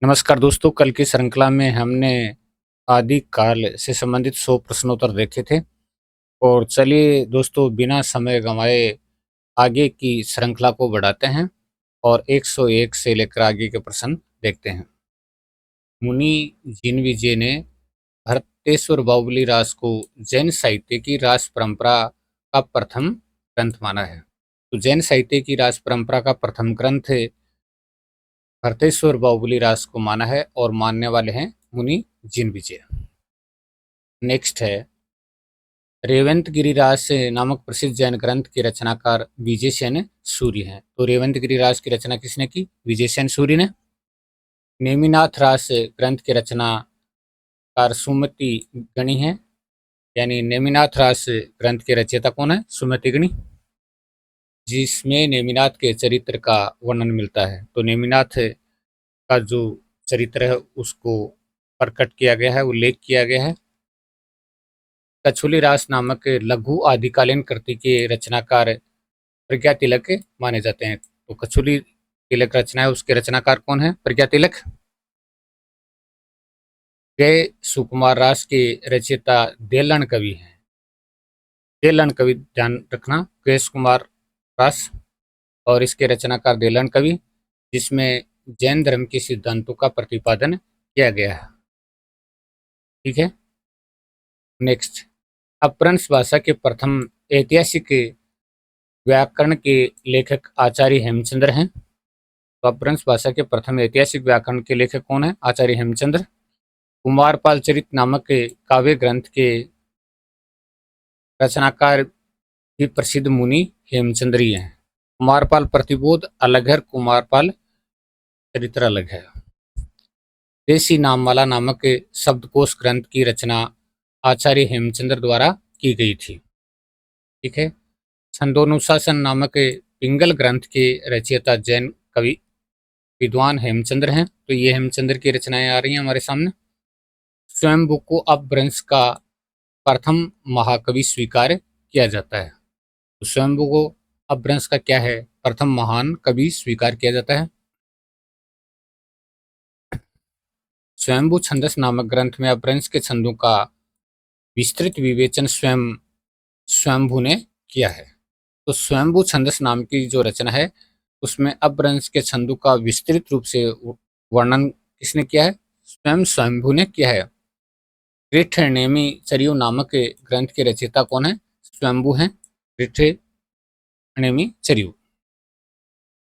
नमस्कार दोस्तों, कल की श्रृंखला में हमने आदि काल से संबंधित 100 प्रश्नोत्तर देखे थे। और चलिए दोस्तों, बिना समय गंवाए आगे की श्रृंखला को बढ़ाते हैं और 101 से लेकर आगे के प्रश्न देखते हैं। मुनि जिनविजय ने भरतेश्वर बाहुबली रास को जैन साहित्य की रास परंपरा का प्रथम ग्रंथ माना है। तो जैन साहित्य की रास परंपरा का प्रथम ग्रंथ भरतेश्वर बाहुबली रास को माना है और मानने वाले हैं मुनि जिनविजय। नेक्स्ट है, रेवंत गिरिराज नामक प्रसिद्ध जैन ग्रंथ के रचनाकार विजय सेन सूर्य हैं। तो रेवंत गिरिराज की रचना किसने की? विजय सेन सूर्य ने। नेमिनाथ रास ग्रंथ के रचनाकार सुमति गणी है, यानी नेमिनाथ रास ग्रंथ के रचयिता कौन है? सुमति गणी, जिसमें नेमिनाथ के चरित्र का वर्णन मिलता है। तो नेमिनाथ का जो चरित्र है उसको प्रकट किया गया है, उल्लेख किया गया है। कछुली रास नामक लघु आदिकालीन कृति के रचनाकार प्रज्ञा तिलक माने जाते हैं। तो कछुली तिलक रचना है, उसके रचनाकार कौन है? प्रज्ञा तिलक। गए सुकुमार रास के रचयिता देलन कवि हैं। देलन कवि, ध्यान रखना, गए सुकुमार रास और इसके रचनाकार देलन कवि, जिसमें जैन धर्म के सिद्धांतों का प्रतिपादन किया गया है। ठीक है। नेक्स्ट, अपभ्रंश भाषा के प्रथम ऐतिहासिक व्याकरण के लेखक आचार्य हेमचंद्र हैं। तो अपभ्रंश भाषा के प्रथम ऐतिहासिक व्याकरण के लेखक कौन है? आचार्य हेमचंद्र। कुमारपाल चरित नामक काव्य ग्रंथ के रचनाकार भी प्रसिद्ध मुनि हेमचंद्र ही हैं। कुमारपाल प्रतिबोध अलग है, कुमारपाल चरित्र अलग है। देसी नाममाला नामक शब्दकोश ग्रंथ की रचना आचार्य हेमचंद्र द्वारा की गई थी। ठीक है। छंदोनुशासन नामक पिंगल ग्रंथ के रचयिता जैन कवि विद्वान हेमचंद्र हैं। तो ये हेमचंद्र की रचनाएं आ रही हैं हमारे सामने। स्वयंभू को अपभ्रंश का प्रथम महाकवि स्वीकार किया जाता है। तो स्वयंभू को अपभ्रंश का क्या है? प्रथम महान कवि स्वीकार किया जाता है। स्वयंभू छंदस नामक ग्रंथ में अपभ्रंश के छंदों का विस्तृत विवेचन स्वयंभू ने किया है। तो स्वयंभू छंदस नाम की जो रचना है उसमें अपभ्रंश के छंदों का विस्तृत रूप से वर्णन किसने किया है? स्वयंभू ने किया है। ऋठनेमि चरियो नामक ग्रंथ के रचयिता कौन है? स्वयंभू हैं। ऋठनेमि चरियो,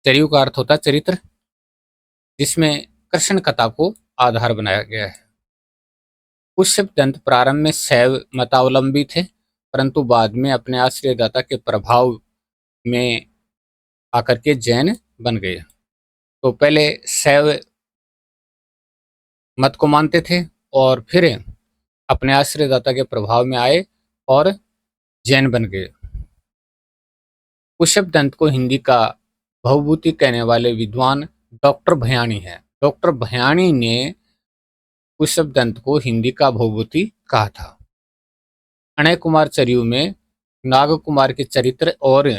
चरियो का अर्थ होता है चरित्र, जिसमें कृष्ण कथा को आधार बनाया गया है। पुष्यप दंत प्रारंभ में शैव मतावलंबी थे, परंतु बाद में अपने आश्रयदाता के प्रभाव में आकर के जैन बन गए। तो पहले शैव मत को मानते थे और फिर अपने आश्रयदाता के प्रभाव में आए और जैन बन गए। पुष्यप दंत को हिंदी का भवभूति कहने वाले विद्वान डॉक्टर भयाणी है। डॉक्टर भयाणी ने पुष्यप दंत को हिंदी का भवभूति कहा था। अणय कुमार चरियु में नाग कुमार के चरित्र और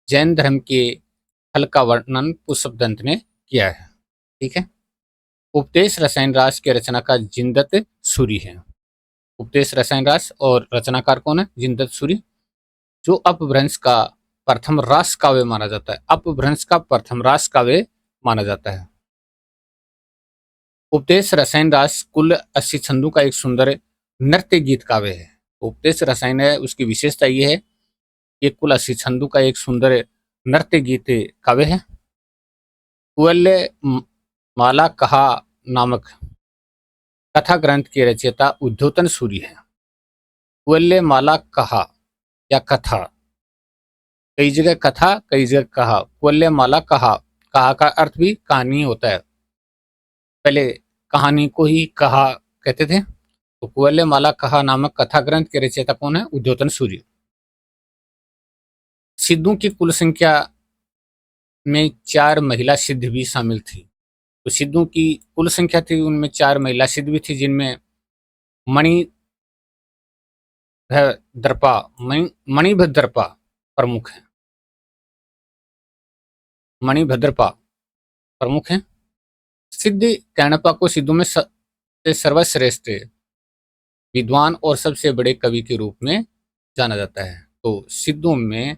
जैन धर्म के फल का वर्णन पुष्यप दंत ने किया है। ठीक है। उपदेश रसायन रास के रचनाकार जिनदत्त सूरी है। उपदेश रसायन रास और रचनाकार कौन है? जिनदत्त सूरी, जो अपभ्रंश का प्रथम रास काव्य माना जाता है। अपभ्रंश का प्रथम रास काव्य माना जाता है। उपदेश रसायन रास कुल 80 छंदों का एक सुंदर नृत्य गीत काव्य है। उपदेश रसायन है, उसकी विशेषता यह है कि कुल 80 छंदों का एक सुंदर नृत्य गीत काव्य है। कुल्य माला कहा नामक कथा ग्रंथ के रचयिता उद्योतन सूरी है। कुल्य माला कहा या कथा, कई जगह कथा कई जगह कहा। कुल्य माला कहा, कहा का अर्थ भी कहानी होता है। पहले कहानी को ही कहा कहते थे। तो कुल्य माला कहा नामक कथा ग्रंथ के रचयिता कौन है? उद्योतन सूर्य। सिद्धों की कुल संख्या में 4 महिला सिद्ध भी शामिल थी। तो सिद्धों की कुल संख्या थी, उनमें 4 महिला सिद्ध भी थी, जिनमें मणिभद्रपा प्रमुख है। मणिभद्रपा प्रमुख हैं। सिद्ध कैणपा को सिद्धों में से सर्वश्रेष्ठ विद्वान और सबसे बड़े कवि के रूप में जाना जाता है। तो सिद्धों में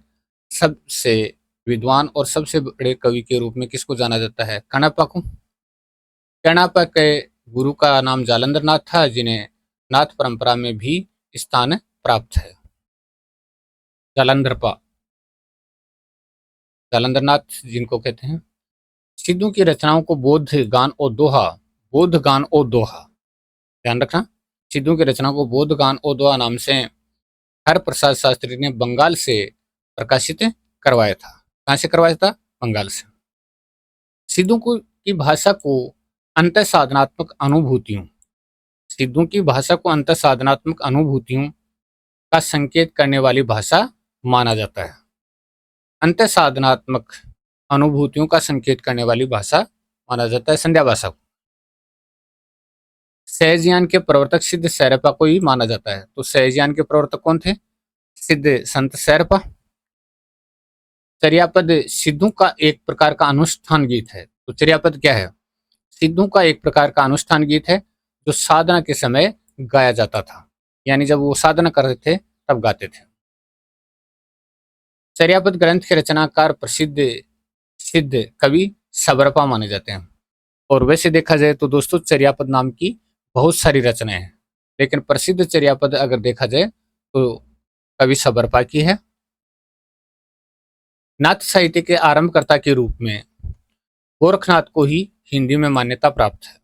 सबसे विद्वान और सबसे बड़े कवि के रूप में किसको जाना जाता है? कैणपा को। कैणपा के गुरु का नाम जालंधर नाथ था, जिन्हें नाथ परंपरा में भी स्थान प्राप्त है। जालंधर नाथ जिनको कहते हैं। सिद्धों की रचनाओं को बोध गान और दोहा, ध्यान रखना, सिद्धों की रचनाओं को बोध गान और दोहा नाम से हर प्रसाद शास्त्री ने बंगाल से प्रकाशित करवाया था। कहाँ से करवाया था? बंगाल से। सिद्धों की भाषा को अंतः साधनात्मक अनुभूतियों सिद्धों की भाषा को अंतः साधनात्मक अनुभूतियों का संकेत करने वाली भाषा माना जाता है। अंतः साधनात्मक अनुभूतियों का संकेत करने वाली भाषा माना जाता है संध्या भाषा को। सहजयान के प्रवर्तक सिद्ध सैरपा को ही माना जाता है। तो सहजयान के प्रवर्तक कौन थे? सिद्ध संत सैरपा। चर्यापद सिद्धों का एक प्रकार का अनुष्ठान गीत है। तो चर्यापद क्या है? सिद्धों का एक प्रकार का अनुष्ठान गीत है जो साधना के समय गाया जाता था, यानी जब वो साधना कर रहे थे तब गाते थे। चर्यापद ग्रंथ के रचनाकार प्रसिद्ध सिद्ध कवि सबरपा माने जाते हैं। और वैसे देखा जाए तो दोस्तों चर्यापद नाम की बहुत सारी रचनाएं हैं, लेकिन प्रसिद्ध चर्यापद अगर देखा जाए तो कवि सबरपा की है। नाथ साहित्य के आरंभकर्ता के रूप में गोरखनाथ को ही हिंदी में मान्यता प्राप्त है।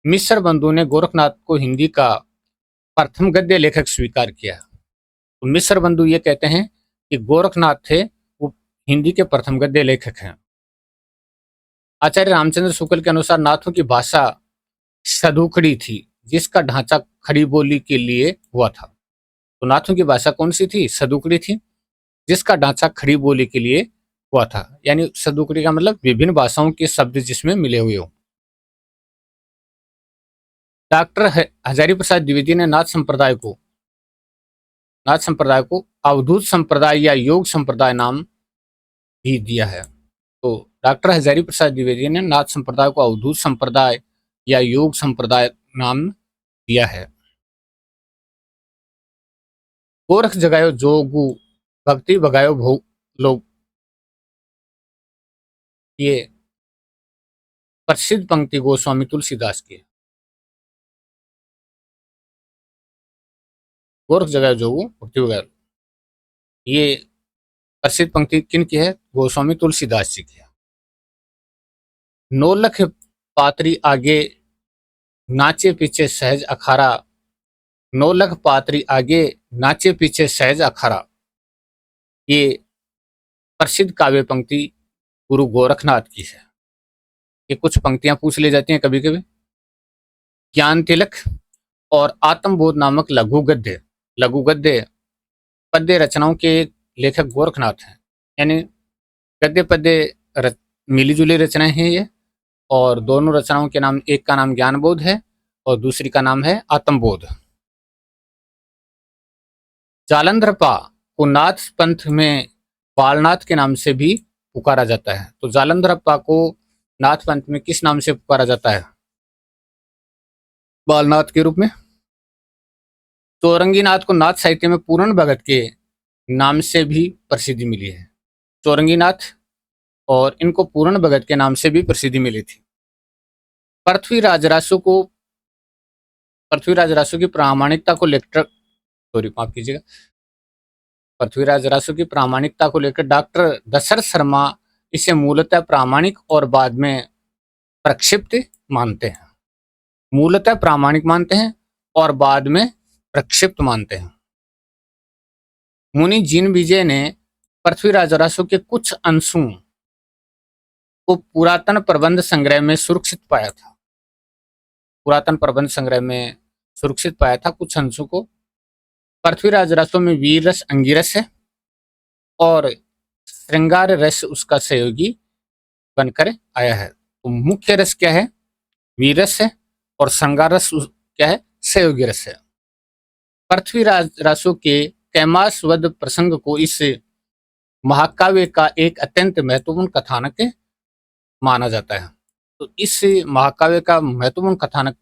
मिश्र बंधु ने गोरखनाथ को हिंदी का प्रथम गद्य लेखक स्वीकार किया। तो मिश्र बंधु ये कहते हैं कि गोरखनाथ थे वो हिंदी के प्रथम गद्य लेखक हैं। आचार्य रामचंद्र शुक्ल के अनुसार नाथों की भाषा सदुकड़ी थी, जिसका ढांचा खड़ी बोली के लिए हुआ था। तो नाथों की भाषा कौन सी थी? सदुकड़ी थी, जिसका ढांचा खड़ी बोली के लिए हुआ था। यानी सदुकड़ी का मतलब विभिन्न भाषाओं के शब्द जिसमें मिले हुए हो। डॉक्टर हजारी प्रसाद द्विवेदी ने नाथ संप्रदाय को अवधूत संप्रदाय या योग संप्रदाय नाम भी दिया है। तो डॉक्टर हजारी प्रसाद द्विवेदी ने नाथ संप्रदाय को अवधूत संप्रदाय या योग संप्रदाय नाम दिया है। गोरख जगायो जोगु भक्ति भगायो भोग लोग, ये प्रसिद्ध पंक्ति गोस्वामी तुलसीदास की है। गोरख जगायो जोगु भक्ति भगायो, ये प्रसिद्ध पंक्ति किन की है? गोस्वामी तुलसीदास जी की है। नौलख पात्री आगे नाचे पीछे सहज अखाड़ा, नौलख पात्री आगे नाचे पीछे सहज अखाड़ा, ये प्रसिद्ध काव्य पंक्ति गुरु गोरखनाथ की है। ये कुछ पंक्तियां पूछ ली जाती हैं कभी कभी। ज्ञान तिलक और आत्मबोध नामक लघु गद्य पद्य रचनाओं के लेखक गोरखनाथ हैं। यानी गद्य पद्य मिली जुली रचनाएं हैं ये, और दोनों रचनाओं के नाम, एक का नाम ज्ञानबोध है और दूसरी का नाम है आत्मबोध। जालंधरपा को नाथ पंथ में बालनाथ के नाम से भी पुकारा जाता है। तो जालंधरप्पा को नाथ पंथ में किस नाम से पुकारा जाता है? बालनाथ के रूप में। चौरंगीनाथ को नाथ साहित्य में पूर्ण भगत के नाम से भी प्रसिद्धि मिली है। चौरंगीनाथ और इनको पूर्ण भगत के नाम से भी प्रसिद्धि मिली थी। पृथ्वीराज रासो की प्रामाणिकता को लेकर, सॉरी माफ कीजिएगा, पृथ्वीराज रासो की प्रामाणिकता को लेकर डॉक्टर दशरथ शर्मा इसे मूलतः प्रामाणिक और बाद में प्रक्षिप्त मानते हैं। मूलतः प्रामाणिक मानते हैं और बाद में प्रक्षिप्त मानते हैं। मुनि जिन विजय ने पृथ्वीराज रासो के कुछ अंशों को पुरातन प्रबंध संग्रह में सुरक्षित पाया था। पुरातन प्रबंध संग्रह में सुरक्षित पाया था कुछ अंशों को। पृथ्वीराज रासो में वीर रस अंगिरस है और श्रृंगार रस उसका सहयोगी बनकर आया है। तो मुख्य रस क्या है? वीर रस है, और श्रृंगार रस क्या है? सहयोगी रस है। पृथ्वीराज रासो के कैमास वध प्रसंग को इस महाकाव्य का एक अत्यंत महत्वपूर्ण कथानक माना जाता है। तो इस महाकाव्य का महत्वपूर्ण कथानक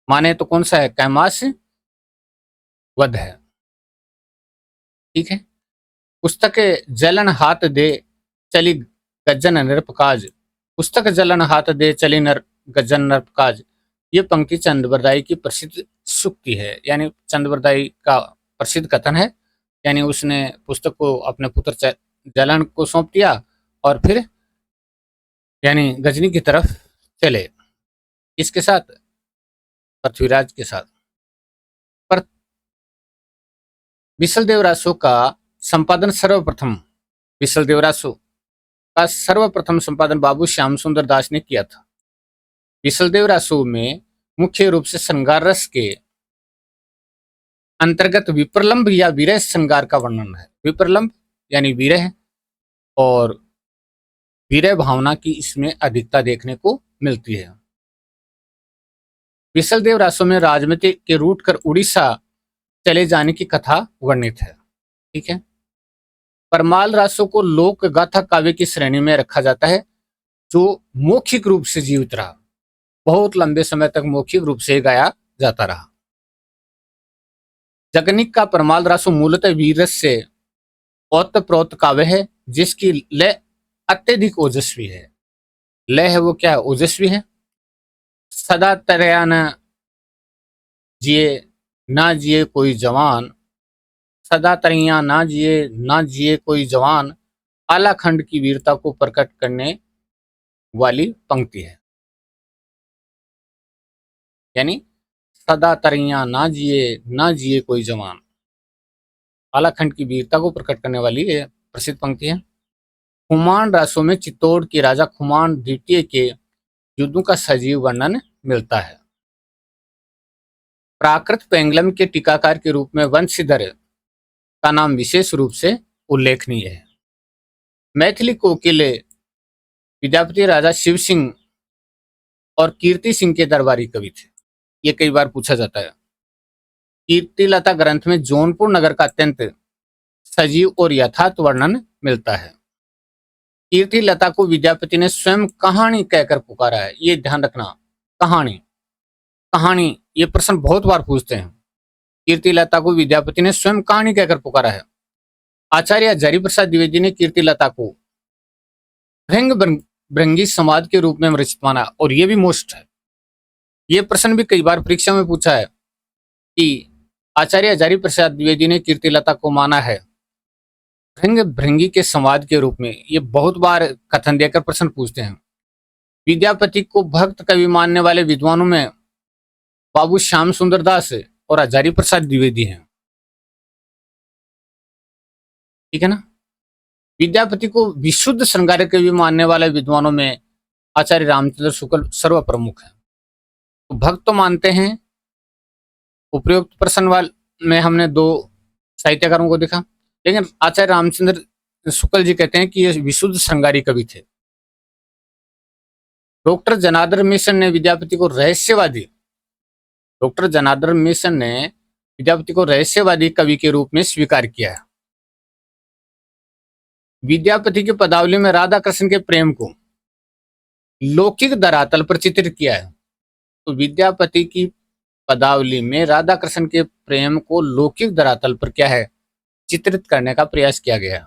माने तो कौन सा है? कैमास वध है। ठीक है। पुस्तक जलन हाथ दे चली गज्जन नृपकाज, पुस्तक जलन हाथ दे चली गज्जन नृपकाज। ये पंक्ति चंद्रबरदाई की प्रसिद्ध सूक्ति है, यानी चंद्रबरदाई का प्रसिद्ध कथन है। यानी उसने पुस्तक को अपने पुत्र जलन को सौंप दिया और फिर यानी गजनी की तरफ चले। इसके साथ पृथ्वीराज के साथ। पर विशलदेव रासो का संपादन सर्वप्रथम विशलदेव रासो का सर्वप्रथम संपादन बाबू श्याम सुंदर दास ने किया था। विशलदेव रासो में मुख्य रूप से श्रृंगार रस के अंतर्गत विप्रलंब या विरह श्रृंगार का वर्णन है। विप्रलंब यानी विरह और विरह भावना की इसमें अधिकता देखने को मिलती है। विशलदेव रासो में राजमती के रूट कर उड़ीसा चले जाने की कथा वर्णित है। ठीक है। परमाल रासो को लोक गाथा काव्य की श्रेणी में रखा जाता है, जो मौखिक रूप से जीवित रहा। बहुत लंबे समय तक मौखिक रूप से गाया जाता रहा। जगनिक का परमाल रासो मूलतः वीरस से ओतप्रोत काव्य है, जिसकी लय अत्यधिक ओजस्वी है। लय है वो क्या है? ओजस्वी है। सदा तरया न जिए ना जिए कोई जवान, सदा तरैया ना जिए कोई जवान, आलाखंड की वीरता को प्रकट करने वाली पंक्ति है। यानी सदा तरैया ना जिए कोई जवान, आलाखंड की वीरता को प्रकट करने वाली ये प्रसिद्ध पंक्ति है। खुमान रासों में चित्तौड़ के राजा खुमान द्वितीय के युद्धों का सजीव वर्णन मिलता है। प्राकृत पेंगलम के टीकाकार के रूप में वंशीधर का नाम विशेष रूप से उल्लेखनीय है। मैथिली कोकिल विद्यापति राजा शिव सिंह और कीर्ति सिंह के दरबारी कवि थे। ये कई बार पूछा जाता है। कीर्तिलता ग्रंथ में जौनपुर नगर का अत्यंत सजीव और यथार्थ वर्णन मिलता है। कीर्तिलता को विद्यापति ने स्वयं कहानी कहकर पुकारा है। ये ध्यान रखना, कहानी कहानी ये प्रश्न बहुत बार पूछते हैं। कीर्तिलता को विद्यापति ने स्वयं कहानी कहकर पुकारा है। आचार्य हजारी प्रसाद द्विवेदी ने कीर्तिलता को भृंग भृंगी समाज के रूप में रचित माना, और ये भी मोस्ट है। ये प्रश्न भी कई बार परीक्षा में पूछा है कि आचार्य हजारी प्रसाद द्विवेदी ने कीर्तिलता को माना है भृंग भृंगी के समाज के रूप में। ये बहुत बार कथन देकर प्रश्न पूछते हैं। विद्यापति को भक्त कवि मानने वाले विद्वानों में बाबू श्याम सुंदर दास और हजारी प्रसाद द्विवेदी हैं। ठीक है ना। विद्यापति को विशुद्ध श्रृंगार कवि मानने वाले विद्वानों में आचार्य रामचंद्र शुक्ल सर्वप्रमुख है। तो भक्त तो मानते हैं। उपरोक्त प्रश्न वाल में हमने दो साहित्यकारों को देखा, लेकिन आचार्य रामचंद्र शुक्ल जी कहते हैं कि ये विशुद्ध श्रृंगारी कवि थे। डॉक्टर जनार्दन मिशन ने विद्यापति को रहस्यवादी कवि के रूप में स्वीकार किया है। विद्यापति की पदावली में राधा कृष्ण के प्रेम को लौकिक धरातल पर चित्रित किया है। तो विद्यापति की पदावली में राधा कृष्ण के प्रेम को लौकिक धरातल पर क्या है? चित्रित करने का प्रयास किया गया।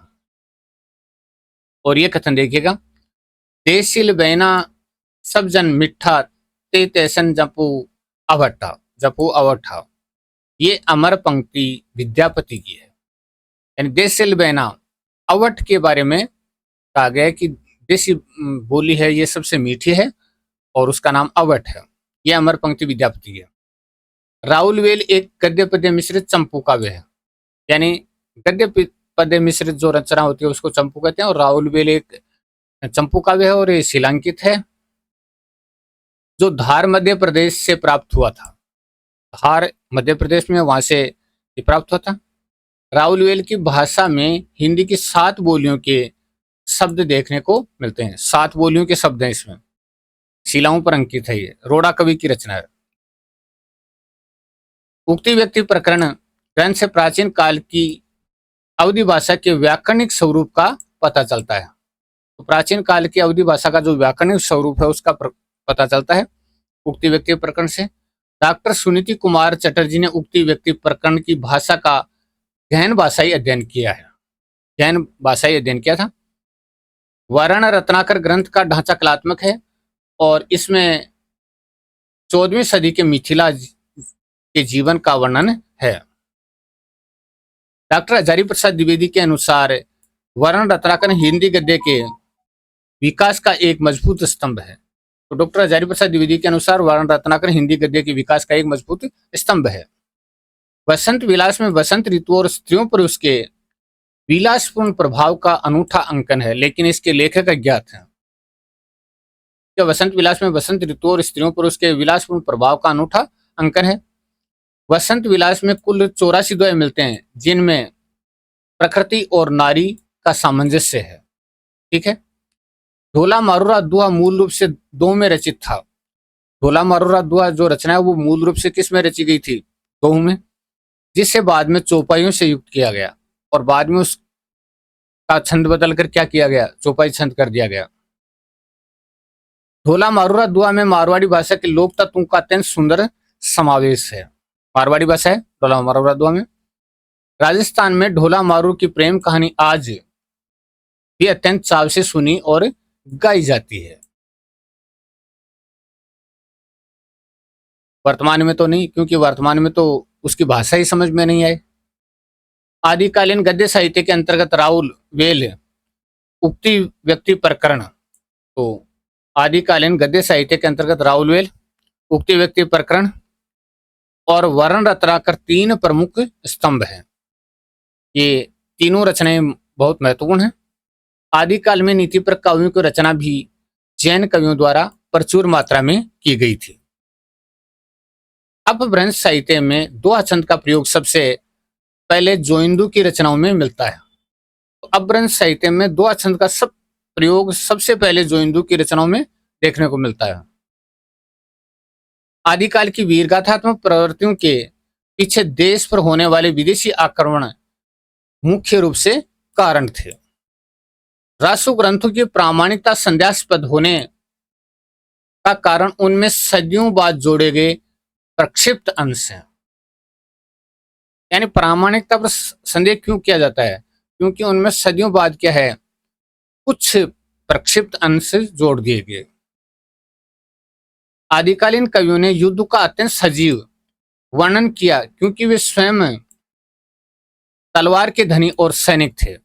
और ये कथन देखिएगा, देसिल बैना सब जन मिठा ते तैसन जपू अवठा। ये अमर पंक्ति विद्यापति की है। यानी देसिल बैना अवठ के बारे में कहा गया है कि देसी बोली है, ये सबसे मीठी है और उसका नाम अवठ है। यह अमर पंक्ति विद्यापति की है। राउलवेल एक गद्य पद्य मिश्रित चंपू काव्य है। यानी गद्य पद्य मिश्रित जो रचना होती है उसको चंपू कहते हैं, और राउलवेल एक चंपू काव्य है और ये शिलांकित है, जो धार मध्य प्रदेश से प्राप्त हुआ था। धार मध्य प्रदेश में, वहां से ये प्राप्त हुआ था। राउलवेल की भाषा में हिंदी की 7 बोलियों के शब्द देखने को मिलते हैं। 7 बोलियों के शब्द हैं इसमें, शिलाओं पर अंकित है। ये रोड़ा कवि की रचना है। उक्ति व्यक्ति प्रकरण ग्रंथ से प्राचीन काल की अवधि भाषा के व्याकरणिक स्वरूप का पता चलता है। तो प्राचीन काल की अवधि भाषा का जो व्याकरणिक स्वरूप है उसका पता चलता है उक्ति व्यक्ति प्रकरण से। डॉक्टर सुनीति कुमार चटर्जी ने उक्ति व्यक्ति प्रकरण की भाषा का गहन भाषाई अध्ययन किया है, गहन भाषाई अध्ययन किया था। वर्ण रत्नाकर ग्रंथ का ढांचा कलात्मक है और इसमें 14वीं सदी के मिथिला के जीवन का वर्णन है। डॉक्टर हजारी प्रसाद द्विवेदी के अनुसार वर्ण रत्नाकर हिंदी गद्य के विकास का एक मजबूत स्तंभ है। तो डॉक्टर हजारी प्रसाद द्विवेदी के अनुसार वर्ण रत्नाकर हिंदी गद्य के विकास का एक मजबूत स्तंभ है। वसंत विलास में वसंत ऋतु और स्त्रियों पर उसके विलासपूर्ण प्रभाव का अनूठा अंकन है, लेकिन इसके लेखक अज्ञात हैं। वसंत विलास में वसंत ऋतु और स्त्रियों पर उसके विलासपूर्ण प्रभाव का अनूठा अंकन है। वसंत विलास में कुल 84 दोहे मिलते हैं जिनमें प्रकृति और नारी का सामंजस्य है। ठीक है। ढोला मारूरा दोहा मूल रूप से दो में रचित था। ढोला मारूरा दोहा जो रचना है वो मूल रूप से किस में रची गई थी? दोह में, जिसे बाद में चौपाइयों से युक्त किया गया और बाद में उसका छंद बदलकर क्या किया गया? चौपाई छंद कर दिया गया। ढोला मारूरा दोहा में मारवाड़ी भाषा के लोक तत्वों का अत्यंत सुंदर समावेश है। मारवाड़ी भाषा है ढोला मारूरा दोहा में। राजस्थान में ढोला मारू की प्रेम कहानी आज भी अत्यंत चाव से सुनी और गाई जाती है। वर्तमान में तो नहीं, क्योंकि वर्तमान में तो उसकी भाषा ही समझ में नहीं आई। आदिकालीन गद्य साहित्य के अंतर्गत राउल वेल उक्ति व्यक्ति प्रकरण, तो आदिकालीन गद्य साहित्य के अंतर्गत राउल वेल उक्ति व्यक्ति प्रकरण और वर्ण रत्नाकर 3 प्रमुख स्तंभ हैं। ये तीनों रचनाएं बहुत महत्वपूर्ण हैं। आदिकाल में नीति पर कवियों की रचना भी जैन कवियों द्वारा प्रचुर मात्रा में की गई थी। अपभ्रंश साहित्य में दोहा छंद का प्रयोग सबसे पहले जोइंदू की रचनाओं में मिलता है। तो अपभ्रंश साहित्य में दोहा छंद का प्रयोग सबसे पहले जोइंदू की रचनाओं में देखने को मिलता है। आदिकाल की वीरगाथात्मक प्रवृत्तियों के पीछे देश पर होने वाले विदेशी आक्रमण मुख्य रूप से कारण थे। रासु ग्रंथों की प्रामाणिकता संदेहास्पद होने का कारण उनमें सदियों बाद जोड़े गए प्रक्षिप्त अंश हैं। यानी प्रामाणिकता पर संदेह क्यों किया जाता है? क्योंकि उनमें सदियों बाद क्या है, कुछ प्रक्षिप्त अंश जोड़ दिए गए। आदिकालीन कवियों ने युद्ध का अत्यंत सजीव वर्णन किया क्योंकि वे स्वयं तलवार के धनी और सैनिक थे।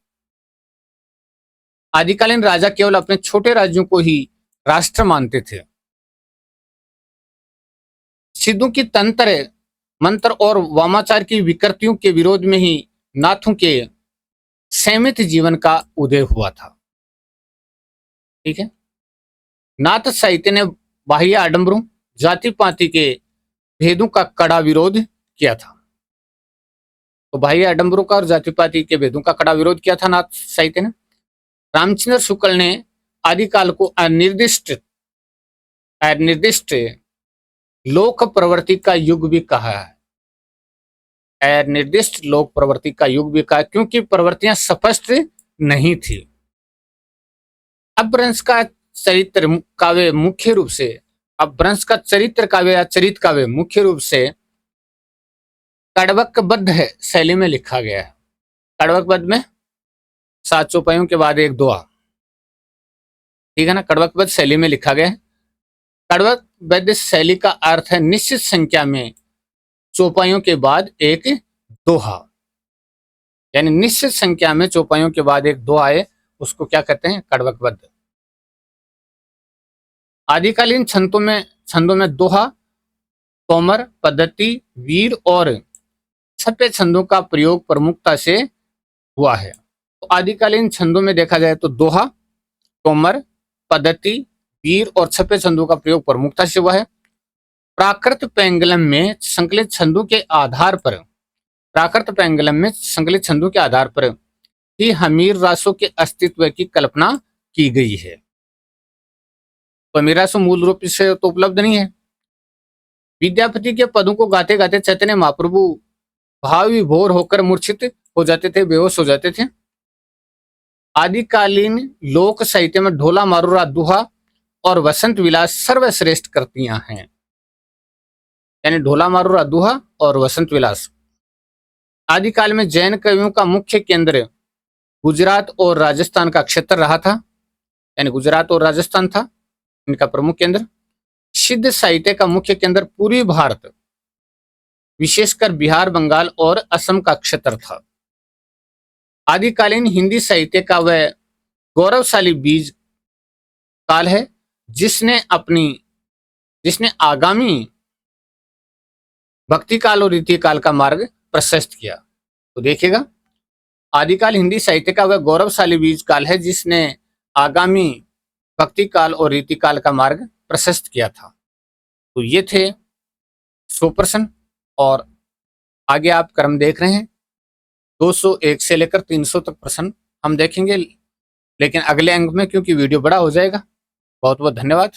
आदिकालीन राजा केवल अपने छोटे राज्यों को ही राष्ट्र मानते थे। सिद्धों की तंत्र मंत्र और वामाचार की विकृतियों के विरोध में ही नाथों के सीमित जीवन का उदय हुआ था। ठीक है। नाथ साहित्य ने बाह्य आडंबरों, जाति पाति के भेदों का कड़ा विरोध किया था। तो बाह्य आडंबरों का और जाति पाति के भेदों का कड़ा विरोध किया था नाथ साहित्य ने। रामचंद्र शुक्ल ने आदिकाल को अनिर्दिष्ट लोक प्रवृत्ति का युग भी कहा है। अनिर्दिष्ट लोक प्रवृत्ति का युग भी कहा क्योंकि प्रवृत्तियां स्पष्ट नहीं थी। अपभ्रंश का चरित्र काव्य मुख्य रूप से चरित काव्य मुख्य रूप से कड़वकबद्ध शैली में लिखा गया है। कड़वकबद्ध में 7 चौपाइयों के बाद एक दोहा। ठीक है ना। कड़वकबद्ध शैली में लिखा गया है। कड़वकबद्ध शैली का अर्थ है निश्चित संख्या में चौपाइयों के बाद एक दोहा। यानी निश्चित संख्या में चौपाइयों के बाद एक दोहा है, उसको क्या कहते हैं? कड़वकबद्ध। आदिकालीन छंदों में दोहा, तोमर, पद्धति, वीर और छठे छंदों का प्रयोग प्रमुखता से हुआ है। तो आदिकालीन छंदों में देखा जाए तो दोहा, तोमर, पद्धति, वीर और छठे छंदों का प्रयोग प्रमुखता से हुआ है। प्राकृत पेंगलम में संकलित छंदों के आधार पर ही हमीर रासों के अस्तित्व की कल्पना की गई है। तो हमीर रासो मूल रूप से तो उपलब्ध नहीं है। विद्यापति के पदों को गाते गाते चैतन्य महाप्रभु भाव विभोर होकर मूर्छित हो जाते थे, बेहोश हो जाते थे। आदिकालीन लोक साहित्य में ढोला मारूरा दुहा और वसंत विलास सर्वश्रेष्ठ कृतियां हैं। यानी ढोला मारूरा दुहा और वसंत विलास। आदिकाल में जैन कवियों का मुख्य केंद्र गुजरात और राजस्थान का क्षेत्र रहा था। यानी गुजरात और राजस्थान था इनका प्रमुख केंद्र। सिद्ध साहित्य का मुख्य केंद्र पूर्वी भारत, विशेषकर बिहार, बंगाल और असम का क्षेत्र था। आदिकालीन हिंदी साहित्य का वह गौरवशाली बीज काल है जिसने आगामी भक्ति काल और रीति काल का मार्ग प्रशस्त किया। तो देखिएगा, आदिकाल हिंदी साहित्य का वह गौरवशाली बीज काल है जिसने आगामी भक्ति काल और रीति काल का मार्ग प्रशस्त किया था। तो ये थे 100 प्रश्न और आगे आप क्रम देख रहे हैं 201 से लेकर 300 तक प्रश्न हम देखेंगे, लेकिन अगले अंक में, क्योंकि वीडियो बड़ा हो जाएगा। बहुत बहुत धन्यवाद।